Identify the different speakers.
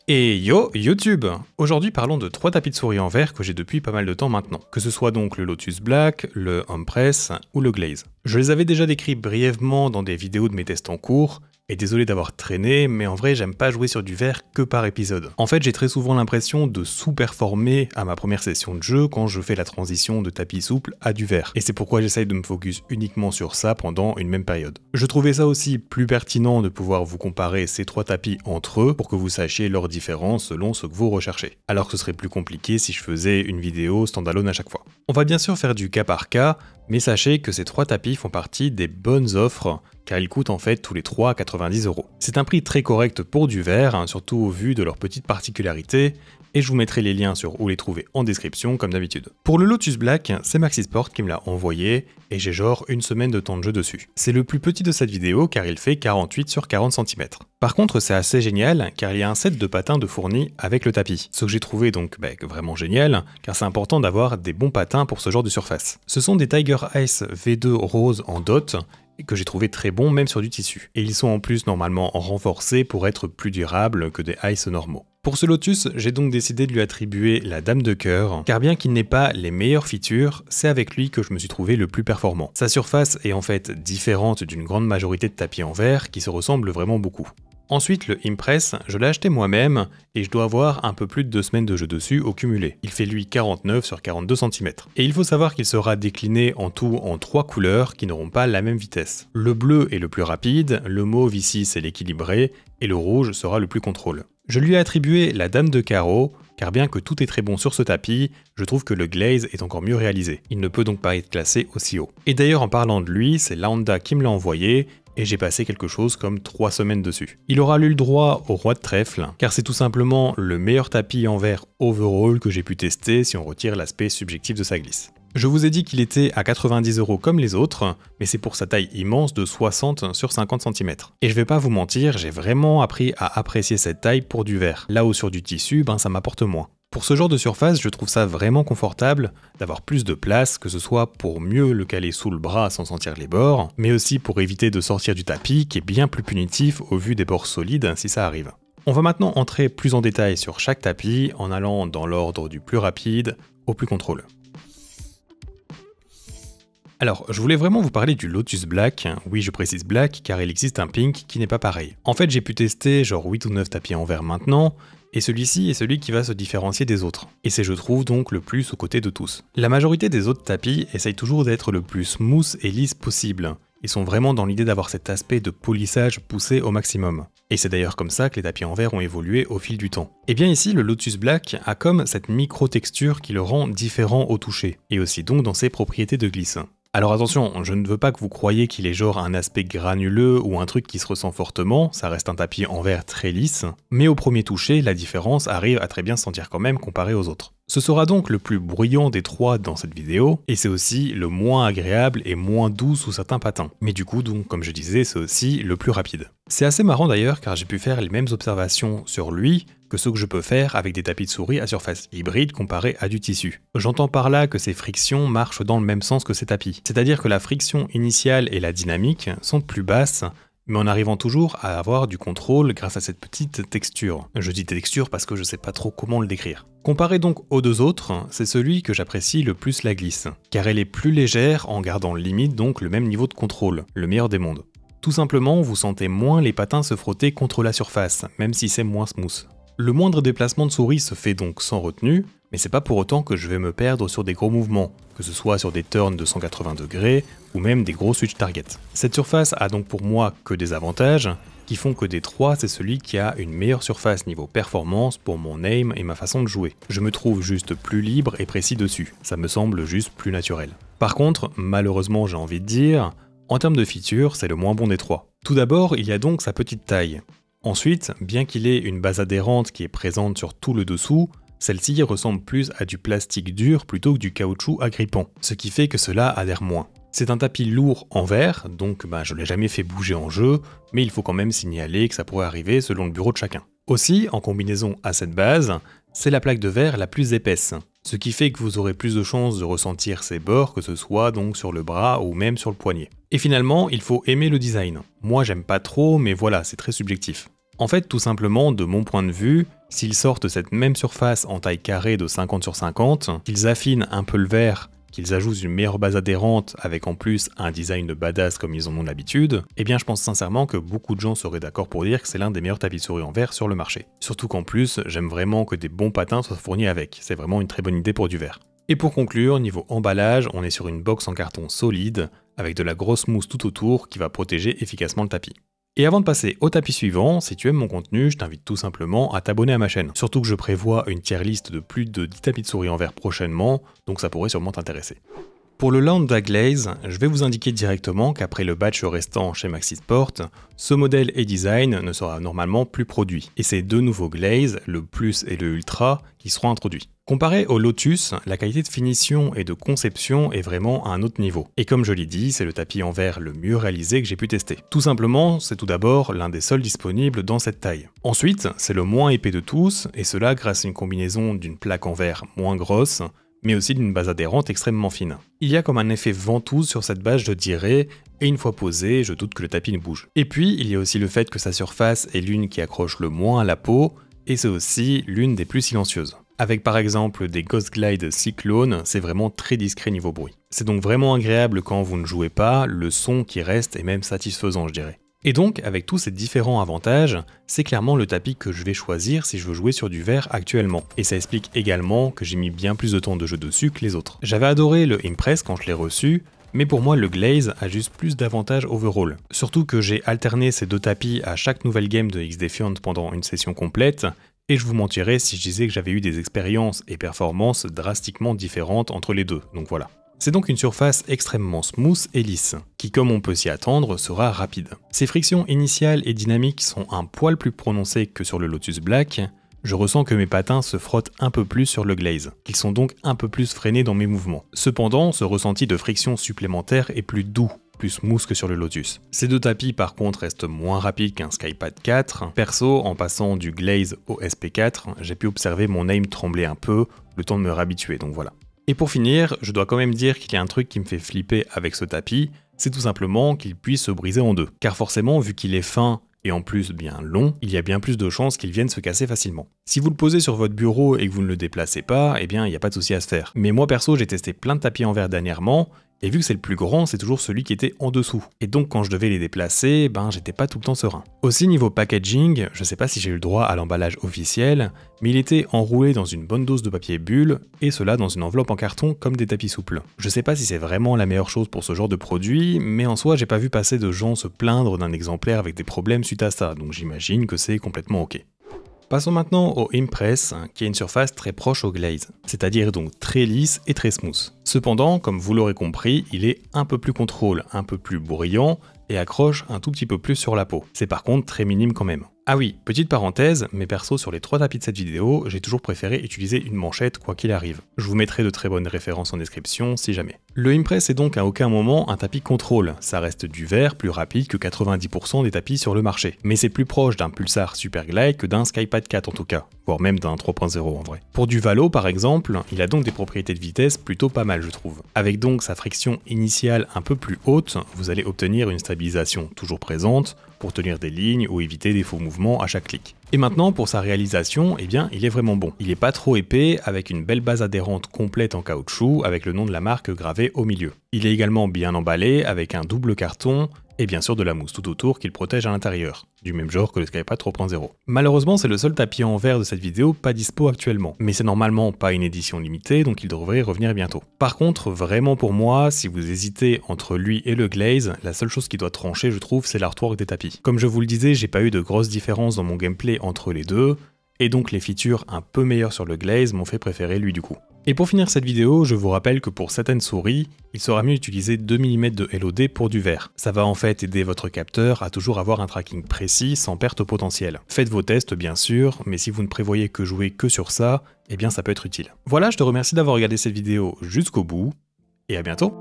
Speaker 1: Et yo YouTube! Aujourd'hui parlons de 3 tapis de souris en verre que j'ai depuis pas mal de temps maintenant, que ce soit donc le Lotus Black, le Empress ou le Glaze. Je les avais déjà décrits brièvement dans des vidéos de mes tests en cours, et désolé d'avoir traîné, mais en vrai j'aime pas jouer sur du verre que par épisode. En fait j'ai très souvent l'impression de sous-performer à ma première session de jeu quand je fais la transition de tapis souple à du verre, et c'est pourquoi j'essaye de me focus uniquement sur ça pendant une même période. Je trouvais ça aussi plus pertinent de pouvoir vous comparer ces 3 tapis entre eux pour que vous sachiez leurs différences selon ce que vous recherchez, alors que ce serait plus compliqué si je faisais une vidéo standalone à chaque fois. On va bien sûr faire du cas par cas, mais sachez que ces 3 tapis font partie des bonnes offres, car ils coûtent en fait tous les 3 à 90 €. C'est un prix très correct pour du verre, surtout au vu de leurs petites particularités, et je vous mettrai les liens sur où les trouver en description comme d'habitude. Pour le Lotus Black, c'est Maxisport qui me l'a envoyé, et j'ai genre une semaine de temps de jeu dessus. C'est le plus petit de cette vidéo car il fait 48 sur 40 cm. Par contre c'est assez génial car il y a un set de patins de fourni avec le tapis. Ce que j'ai trouvé donc vraiment génial, car c'est important d'avoir des bons patins pour ce genre de surface. Ce sont des Tiger Ice V2 rose en dot, que j'ai trouvé très bons même sur du tissu. Et ils sont en plus normalement renforcés pour être plus durables que des ice normaux. Pour ce Lotus, j'ai donc décidé de lui attribuer la Dame de cœur, car bien qu'il n'ait pas les meilleures features, c'est avec lui que je me suis trouvé le plus performant. Sa surface est en fait différente d'une grande majorité de tapis en verre qui se ressemblent vraiment beaucoup. Ensuite, le Empress, je l'ai acheté moi-même et je dois avoir un peu plus de 2 semaines de jeu dessus au cumulé. Il fait lui 49 sur 42 cm. Et il faut savoir qu'il sera décliné en tout en 3 couleurs qui n'auront pas la même vitesse. Le bleu est le plus rapide, le mauve ici c'est l'équilibré et le rouge sera le plus contrôle. Je lui ai attribué la Dame de carreau, car bien que tout est très bon sur ce tapis, je trouve que le Glaze est encore mieux réalisé. Il ne peut donc pas être classé aussi haut. Et d'ailleurs en parlant de lui, c'est Laanda qui me l'a envoyé, et j'ai passé quelque chose comme 3 semaines dessus. Il aura eu le droit au roi de trèfle, car c'est tout simplement le meilleur tapis en verre overall que j'ai pu tester si on retire l'aspect subjectif de sa glisse. Je vous ai dit qu'il était à 90 € comme les autres, mais c'est pour sa taille immense de 60 sur 50 cm. Et je vais pas vous mentir, j'ai vraiment appris à apprécier cette taille pour du verre, là où sur du tissu, ça m'apporte moins. Pour ce genre de surface, je trouve ça vraiment confortable d'avoir plus de place, que ce soit pour mieux le caler sous le bras sans sentir les bords, mais aussi pour éviter de sortir du tapis qui est bien plus punitif au vu des bords solides si ça arrive. On va maintenant entrer plus en détail sur chaque tapis en allant dans l'ordre du plus rapide au plus contrôle. Alors, je voulais vraiment vous parler du Lotus Black, oui je précise Black car il existe un Pink qui n'est pas pareil. En fait j'ai pu tester genre 8 ou 9 tapis en verre maintenant, et celui-ci est celui qui va se différencier des autres. Et c'est je trouve donc le plus aux côtés de tous. La majorité des autres tapis essayent toujours d'être le plus smooth et lisse possible. Ils sont vraiment dans l'idée d'avoir cet aspect de polissage poussé au maximum. Et c'est d'ailleurs comme ça que les tapis en verre ont évolué au fil du temps. Et bien ici, le Lotus Black a comme cette micro-texture qui le rend différent au toucher, et aussi donc dans ses propriétés de glisse. Alors attention, je ne veux pas que vous croyiez qu'il est genre un aspect granuleux ou un truc qui se ressent fortement, ça reste un tapis en verre très lisse, mais au premier toucher, la différence arrive à très bien se sentir quand même comparé aux autres. Ce sera donc le plus bruyant des 3 dans cette vidéo, et c'est aussi le moins agréable et moins doux sous certains patins. Mais du coup, donc, comme je disais, c'est aussi le plus rapide. C'est assez marrant d'ailleurs car j'ai pu faire les mêmes observations sur lui que ce que je peux faire avec des tapis de souris à surface hybride comparé à du tissu. J'entends par là que ces frictions marchent dans le même sens que ces tapis. C'est-à-dire que la friction initiale et la dynamique sont plus basses, mais en arrivant toujours à avoir du contrôle grâce à cette petite texture. Je dis texture parce que je sais pas trop comment le décrire. Comparé donc aux 2 autres, c'est celui que j'apprécie le plus la glisse, car elle est plus légère en gardant limite donc le même niveau de contrôle, le meilleur des mondes. Tout simplement, vous sentez moins les patins se frotter contre la surface, même si c'est moins smooth. Le moindre déplacement de souris se fait donc sans retenue, mais c'est pas pour autant que je vais me perdre sur des gros mouvements, que ce soit sur des turns de 180 degrés ou même des gros switch target. Cette surface a donc pour moi que des avantages, qui font que des 3 c'est celui qui a une meilleure surface niveau performance pour mon aim et ma façon de jouer. Je me trouve juste plus libre et précis dessus, ça me semble juste plus naturel. Par contre, malheureusement j'ai envie de dire, en termes de features c'est le moins bon des 3. Tout d'abord il y a donc sa petite taille. Ensuite, bien qu'il ait une base adhérente qui est présente sur tout le dessous, celle-ci ressemble plus à du plastique dur plutôt que du caoutchouc agrippant, ce qui fait que cela adhère moins. C'est un tapis lourd en verre, donc je ne l'ai jamais fait bouger en jeu, mais il faut quand même signaler que ça pourrait arriver selon le bureau de chacun. Aussi, en combinaison à cette base, c'est la plaque de verre la plus épaisse, ce qui fait que vous aurez plus de chances de ressentir ces bords, que ce soit donc sur le bras ou même sur le poignet. Et finalement, il faut aimer le design. Moi j'aime pas trop, mais voilà, c'est très subjectif. En fait, tout simplement, de mon point de vue, s'ils sortent cette même surface en taille carrée de 50 sur 50, qu'ils affinent un peu le verre, qu'ils ajoutent une meilleure base adhérente avec en plus un design de badass comme ils en ont l'habitude, eh bien je pense sincèrement que beaucoup de gens seraient d'accord pour dire que c'est l'un des meilleurs tapis de souris en verre sur le marché. Surtout qu'en plus, j'aime vraiment que des bons patins soient fournis avec, c'est vraiment une très bonne idée pour du verre. Et pour conclure, niveau emballage, on est sur une box en carton solide, avec de la grosse mousse tout autour qui va protéger efficacement le tapis. Et avant de passer au tapis suivant, si tu aimes mon contenu, je t'invite tout simplement à t'abonner à ma chaîne. Surtout que je prévois une tier list de plus de 10 tapis de souris en verre prochainement, donc ça pourrait sûrement t'intéresser. Pour le Lambda Glaze, je vais vous indiquer directement qu'après le batch restant chez Maxisport, ce modèle et design ne sera normalement plus produit. Et c'est deux nouveaux Glaze, le Plus et le Ultra, qui seront introduits. Comparé au Lotus, la qualité de finition et de conception est vraiment à un autre niveau. Et comme je l'ai dit, c'est le tapis en verre le mieux réalisé que j'ai pu tester. Tout simplement, c'est tout d'abord l'un des seuls disponibles dans cette taille. Ensuite, c'est le moins épais de tous, et cela grâce à une combinaison d'une plaque en verre moins grosse, mais aussi d'une base adhérente extrêmement fine. Il y a comme un effet ventouse sur cette base, je dirais, et une fois posé, je doute que le tapis ne bouge. Et puis, il y a aussi le fait que sa surface est l'une qui accroche le moins à la peau, et c'est aussi l'une des plus silencieuses. Avec par exemple des Ghost Glide Cyclone, c'est vraiment très discret niveau bruit. C'est donc vraiment agréable quand vous ne jouez pas, le son qui reste est même satisfaisant, je dirais. Et donc, avec tous ces différents avantages, c'est clairement le tapis que je vais choisir si je veux jouer sur du verre actuellement. Et ça explique également que j'ai mis bien plus de temps de jeu dessus que les autres. J'avais adoré le Impress quand je l'ai reçu, mais pour moi le Glaze a juste plus d'avantages overall. Surtout que j'ai alterné ces deux tapis à chaque nouvelle game de X-Defiant pendant une session complète, et je vous mentirais si je disais que j'avais eu des expériences et performances drastiquement différentes entre les deux, donc voilà. C'est donc une surface extrêmement smooth et lisse, qui comme on peut s'y attendre sera rapide. Ces frictions initiales et dynamiques sont un poil plus prononcées que sur le Lotus Black, je ressens que mes patins se frottent un peu plus sur le Glaze, qu'ils sont donc un peu plus freinés dans mes mouvements. Cependant, ce ressenti de friction supplémentaire est plus doux, plus smooth que sur le Lotus. Ces deux tapis par contre restent moins rapides qu'un Skypad 4. Perso, en passant du Glaze au SP4, j'ai pu observer mon aim trembler un peu, le temps de me réhabituer, donc voilà. Et pour finir, je dois quand même dire qu'il y a un truc qui me fait flipper avec ce tapis, c'est tout simplement qu'il puisse se briser en deux. Car forcément, vu qu'il est fin et en plus bien long, il y a bien plus de chances qu'il vienne se casser facilement. Si vous le posez sur votre bureau et que vous ne le déplacez pas, eh bien il n'y a pas de souci à se faire. Mais moi perso, j'ai testé plein de tapis en verre dernièrement, et vu que c'est le plus grand, c'est toujours celui qui était en dessous. Et donc quand je devais les déplacer, j'étais pas tout le temps serein. Aussi niveau packaging, je sais pas si j'ai eu le droit à l'emballage officiel, mais il était enroulé dans une bonne dose de papier bulle, et cela dans une enveloppe en carton comme des tapis souples. Je sais pas si c'est vraiment la meilleure chose pour ce genre de produit, mais en soi j'ai pas vu passer de gens se plaindre d'un exemplaire avec des problèmes suite à ça, donc j'imagine que c'est complètement ok. Passons maintenant au Impress, qui a une surface très proche au Glaze, c'est-à-dire donc très lisse et très smooth. Cependant, comme vous l'aurez compris, il est un peu plus contrôle, un peu plus bruyant, et accroche un tout petit peu plus sur la peau. C'est par contre très minime quand même. Ah oui, petite parenthèse, mais perso sur les 3 tapis de cette vidéo, j'ai toujours préféré utiliser une manchette quoi qu'il arrive. Je vous mettrai de très bonnes références en description si jamais. Le Impress est donc à aucun moment un tapis contrôle, ça reste du verre plus rapide que 90% des tapis sur le marché. Mais c'est plus proche d'un Pulsar Super Glide que d'un Skypad 4 en tout cas, voire même d'un 3.0 en vrai. Pour du Valo par exemple, il a donc des propriétés de vitesse plutôt pas mal je trouve. Avec donc sa friction initiale un peu plus haute, vous allez obtenir une stabilisation toujours présente, pour tenir des lignes ou éviter des faux mouvements à chaque clic. Et maintenant pour sa réalisation, eh bien il est vraiment bon. Il est pas trop épais, avec une belle base adhérente complète en caoutchouc, avec le nom de la marque gravé au milieu. Il est également bien emballé, avec un double carton, et bien sûr de la mousse tout autour qui le protège à l'intérieur, du même genre que le Skypad 3.0. Malheureusement c'est le seul tapis en verre de cette vidéo pas dispo actuellement, mais c'est normalement pas une édition limitée donc il devrait revenir bientôt. Par contre vraiment pour moi, si vous hésitez entre lui et le Glaze, la seule chose qui doit trancher je trouve c'est l'artwork des tapis. Comme je vous le disais, j'ai pas eu de grosses différences dans mon gameplay entre les deux, et donc les features un peu meilleures sur le Glaze m'ont fait préférer lui du coup. Et pour finir cette vidéo, je vous rappelle que pour certaines souris, il sera mieux d'utiliser 2 mm de LOD pour du verre. Ça va en fait aider votre capteur à toujours avoir un tracking précis sans perte potentielle. Faites vos tests bien sûr, mais si vous ne prévoyez que jouer que sur ça, eh bien ça peut être utile. Voilà, je te remercie d'avoir regardé cette vidéo jusqu'au bout, et à bientôt.